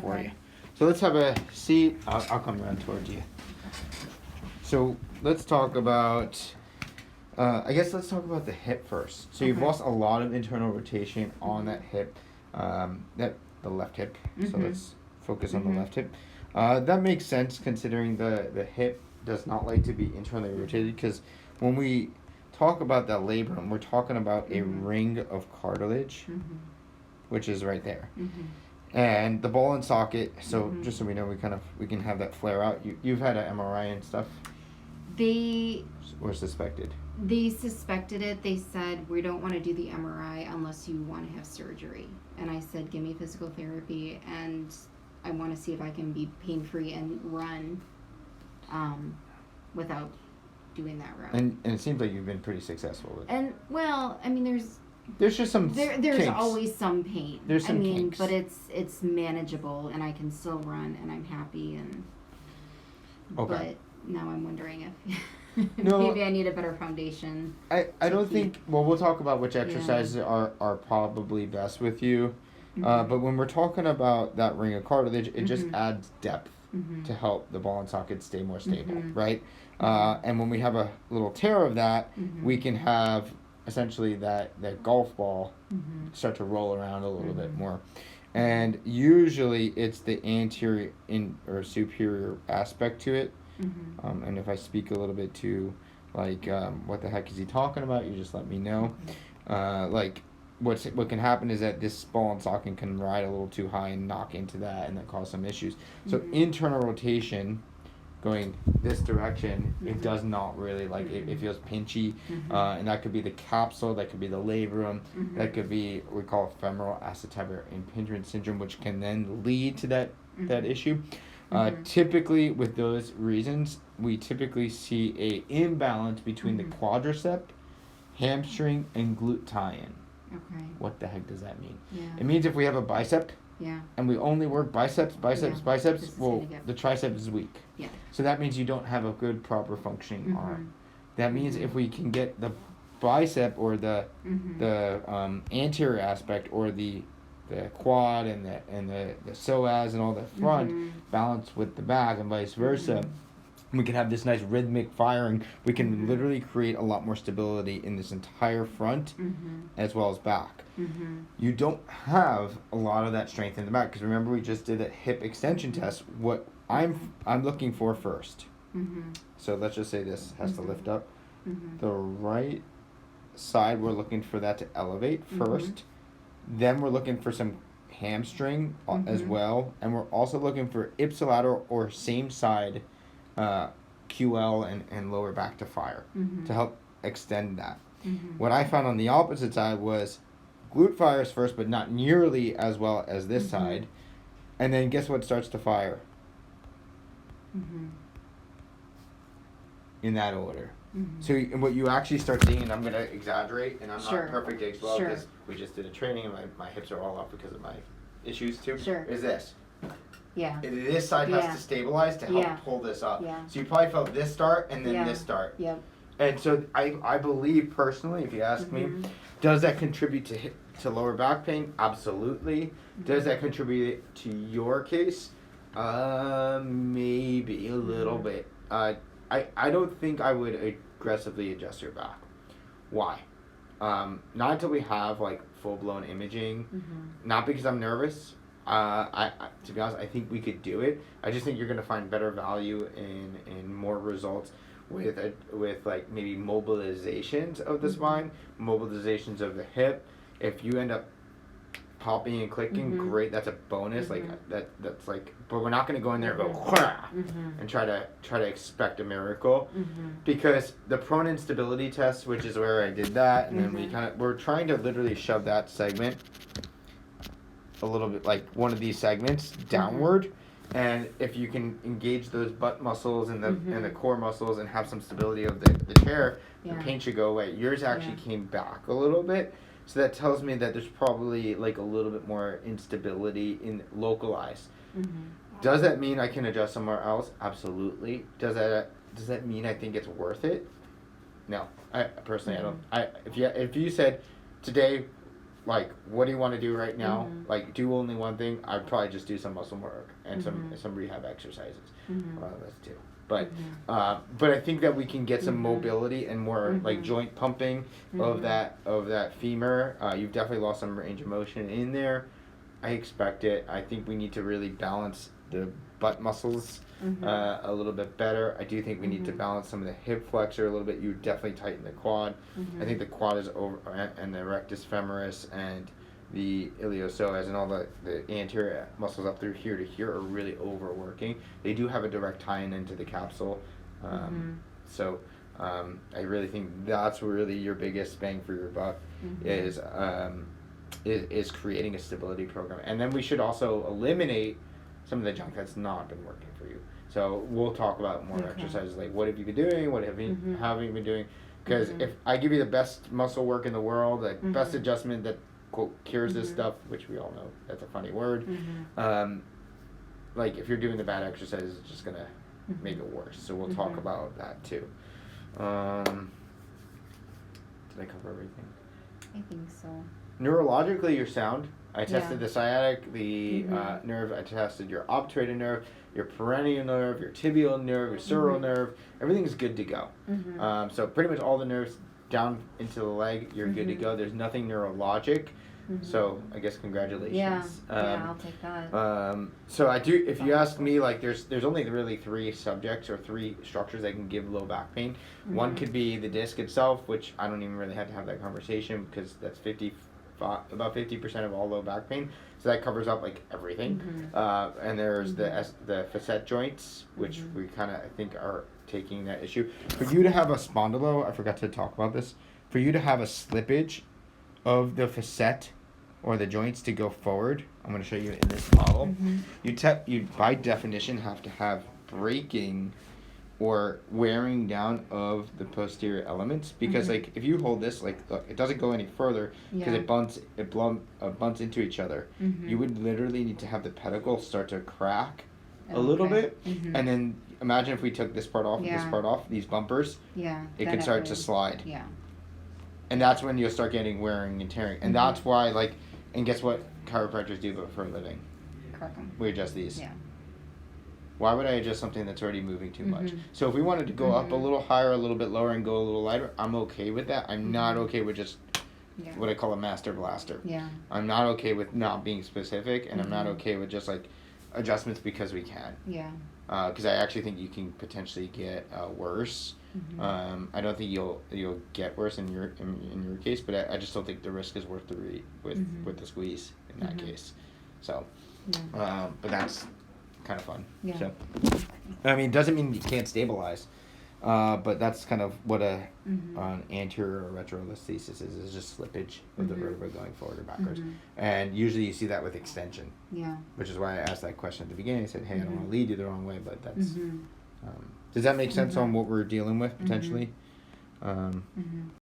for you. So let's have a seat. I'll come around towards you. So let's talk about, I guess let's talk about the hip first. So you've lost a lot of internal rotation on that hip, the left hip. So let's focus on the left hip. That makes sense considering the hip does not like to be internally rotated, because when we talk about that labrum, we're talking about a ring of cartilage, which is right there. And the ball and socket, so just so we know, we can have that flare out. You've had an MRI and stuff? Or suspected? They suspected it. They said, we don't want to do the MRI unless you want to have surgery. And I said, give me physical therapy, and I want to see if I can be pain-free and run without doing that route. And it seems like you've been pretty successful with it. And, well, I mean, there's just some there's kinks. always some pain. There's some kinks. But it's manageable, and I can still run, and I'm happy. And but now I'm wondering if maybe I need a better foundation. I don't think. Well, we'll talk about which exercises are probably best with you. But when we're talking about that ring of cartilage, it just adds depth to help the ball and socket stay more stable, right? And when we have a little tear of that, we can have essentially that golf ball start to roll around a little bit more. And usually it's the anterior or superior aspect to it. And if I speak a little bit to like what the heck is he talking about, you just let me know. Like what can happen is that this ball and socket can ride a little too high and knock into that, and that cause some issues. So internal rotation going this direction, it does not really like it feels pinchy, and that could be the capsule, that could be the labrum, that could be what we call femoral acetabular impingement syndrome, which can then lead to that issue. Typically with those reasons, we typically see a imbalance between the quadricep, hamstring, and glute tie-in. Okay. What the heck does that mean? Yeah. It means if we have a bicep, and we only work biceps, well, the tricep is weak. Yeah. So that means you don't have a good, proper functioning arm. That means if we can get the bicep or the anterior aspect, or the quad and the psoas and all the front balanced with the back and vice versa, we can have this nice rhythmic firing. We can literally create a lot more stability in this entire front as well as back. You don't have a lot of that strength in the back, because remember we just did that hip extension test. What I'm looking for first. So let's just say this has to lift up. The right side, we're looking for that to elevate first. Then we're looking for some hamstring as well, and we're also looking for ipsilateral or same side QL and lower back to fire to help extend that. What I found on the opposite side was glute fires first, but not nearly as well as this side, and then guess what starts to fire? In that order. So what you actually start seeing, and I'm going to exaggerate, and I'm not perfect as well, because we just did a training and my hips are all off because of my issues too, is this. Yeah. This side has to stabilize to help pull this up. So you probably felt this start and then this start. Yep. And so I believe personally, if you ask me, does that contribute to lower back pain? Absolutely. Does that contribute to your case? Maybe a little bit. I don't think I would aggressively adjust your back. Why? Not until we have like full-blown imaging. Not because I'm nervous. I to be honest, I think we could do it. I just think you're going to find better value in more results with like maybe mobilizations of the spine, mobilizations of the hip. If you end up popping and clicking, great, that's a bonus. Like that's like, but we're not going to go in there and go and try to expect a miracle, because the prone instability test, which is where I did that, and then we're trying to literally shove that segment a little bit, like one of these segments downward, and if you can engage those butt muscles and the core muscles and have some stability of the chair, the pain should go away. Yours actually came back a little bit. So that tells me that there's probably like a little bit more instability in localized. Does that mean I can adjust somewhere else? Absolutely. Does that mean I think it's worth it? No. I personally I don't. If you said today like, what do you want to do right now? Like, do only one thing. I'd probably just do some muscle work and some rehab exercises. That's two. But but I think that we can get some mobility and more like joint pumping of that femur. You've definitely lost some range of motion in there. I expect it. I think we need to really balance the butt muscles a little bit better. I do think we need to balance some of the hip flexor a little bit. You definitely tighten the quad. I think the quad is over, and the rectus femoris and the iliopsoas and all the anterior muscles up through here to here are really overworking. They do have a direct tie-in into the capsule. So I really think that's really your biggest bang for your buck is creating a stability program. And then we should also eliminate some of the junk that's not been working for you. So we'll talk about more exercises, like what have you been doing, what have you haven't you been doing? Because if I give you the best muscle work in the world, the best adjustment that quote cures this stuff, which we all know that's a funny word, like if you're doing the bad exercises, it's just gonna make it worse. So we'll talk about that too. Did I cover everything? I think so. Neurologically, you're sound. I tested the sciatic, the nerve. I tested your obturator nerve, your peroneal nerve, your tibial nerve, your sural nerve. Everything's good to go. So pretty much all the nerves down into the leg, you're good to go. There's nothing neurologic. So I guess congratulations. Yeah, I'll take that. So I do. If you ask me, like there's only really 3 subjects or 3 structures that can give low back pain. One could be the disc itself, which I don't even really have to have that conversation because that's about 50% of all low back pain. So that covers up like everything. And there's the facet joints, which we kind of I think are taking that issue. For you to have a spondylo, I forgot to talk about this. For you to have a slippage of the facet or the joints to go forward, I'm going to show you in this model. You by definition have to have breaking or wearing down of the posterior elements because like if you hold this, like look, it doesn't go any further because it bunts into each other. You would literally need to have the pedicle start to crack a little bit, and then imagine if we took this part off, these bumpers, it could start to slide. And that's when you'll start getting wearing and tearing. And that's why, like, and guess what chiropractors do for a living? Crack 'em. We adjust these. Yeah. Why would I adjust something that's already moving too much? So if we wanted to go up a little higher, a little bit lower, and go a little lighter, I'm okay with that. I'm not okay with just what I call a master blaster. I'm not okay with not being specific, and I'm not okay with just, like, adjustments because we can. Because I actually think you can potentially get worse. I don't think you'll get worse in your case, but I just don't think the risk is worth with the squeeze in that case. So, but that's kind of fun. So, I mean, it doesn't mean you can't stabilize, but that's kind of what an anterior or retrolesthesis is just slippage of the vertebra going forward or backwards. And usually you see that with extension. Which is why I asked that question at the beginning. I said, hey, I don't want to lead you the wrong way, but that's... does that make sense on what we're dealing with potentially?